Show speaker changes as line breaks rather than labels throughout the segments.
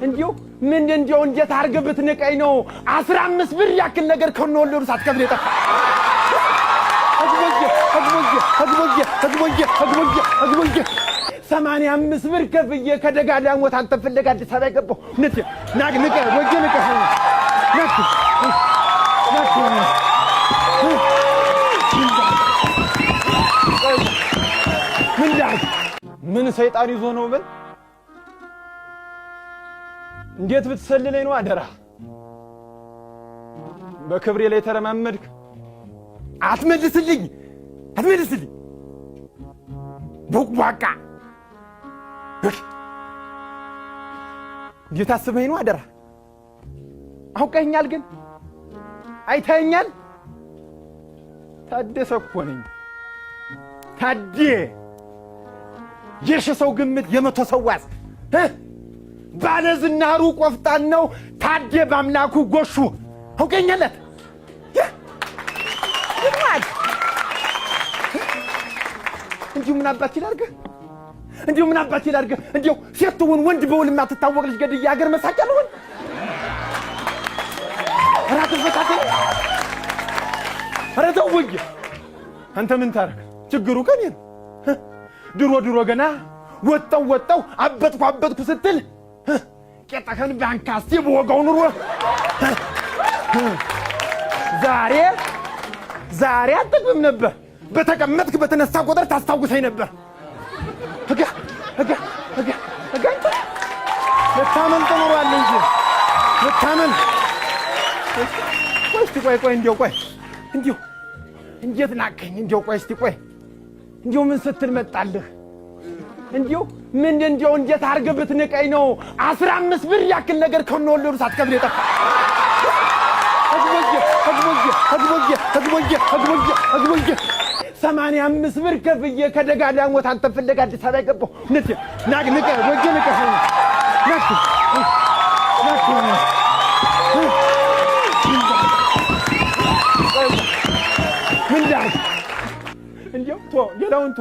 እንዲው ምን እንዲው እንዴት አርገህ ብትንቀኝ ነው 15 ብር ያክል ነገር ከነወለዱ ሳትከፍል የጠፋ አግቦዬ 85 ብር ከፍዬ ከደጋዳሞት አንተ ፍለጋ አዲስ አበባ ገባሁ ነቴ ናቅ ወጀ ምን ሰይጣን ይዞ ነው በል እንዴት ብትሰልለኝ ነው አደራ በክብሬ ላይ ተረማመድክ አትመልስልኝ ቡቅቧቃ እንዴት አስበኝ ነው አደራ አውቀኛል ግን አይተኛል ታደሰ እኮ ነኝ ታዴ የሸሰው ግምት የመቶ ሰዋስ ባለዝናሩ ቆፍጣን ነው ታዴ ባምላኩ ጎሹ አውቀኛለት እንዲሁ ምን አባት ይላርገ እንዲሁ ሴትውን ወንድ በውልማ ትታወቅ ልጅ ገድያ አገር መሳቂያለሁን ኧረ ተው ወዬ አንተ ምን ታረክ ችግሩ ከኔ ነው ድሮ ገና ወጣው አበጥኩ ስትል ቄጣከን ባንካስቲ በወጋው ኑሮ ዛሬ አትጥም ነበር በተቀመጥክ በተነሳ ቁጥር ታስታውሰኝ ነበር ለታመን ተኖሯል እንጂ ለታመን ቆይ እንዲሁ እንዴት ናቀኝ እንዲሁ ቆይ እንዲሁ ምን ስትል መጣልህ እንዲሁ ምን እንዲሁ እንዴት አርገህ ብትንቀኝ ነው 15 ብር ያክል ነገር ከነወለዱ ሳትከፍል የጠፋ አግቦዬ 85 ብር ከፍዬ ከደጋዳሞት አንተ ፍለጋ አዲስ አበባ ገባሁ ነቴ ናቅ ወጀ እንዲሁ ሌላውን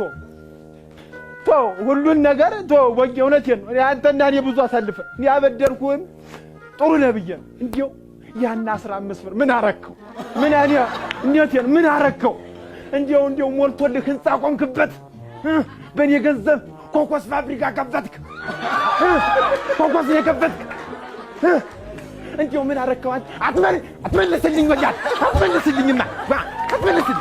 ሁሉን ነገር ወጌ እውነቴን ነው አንተና እኔ ብዙ አሳልፈ እኔ ያበደርኩህን ጥሩ ነህ ብዬ ነው እንዲሁ ያን 15 ብር ምን አረከው ምን አረከው እንዲሁ ሞልቶልህ ህንጻ ቆምክበት በእኔ ገንዘብ ኮኮስ ፋብሪካ ከፈትክ ኮኮስ የከፈትክ እንዲሁ ምን አረከው አትመልስልኝ ወያት አትመልስልኝማ አትመልስልኝ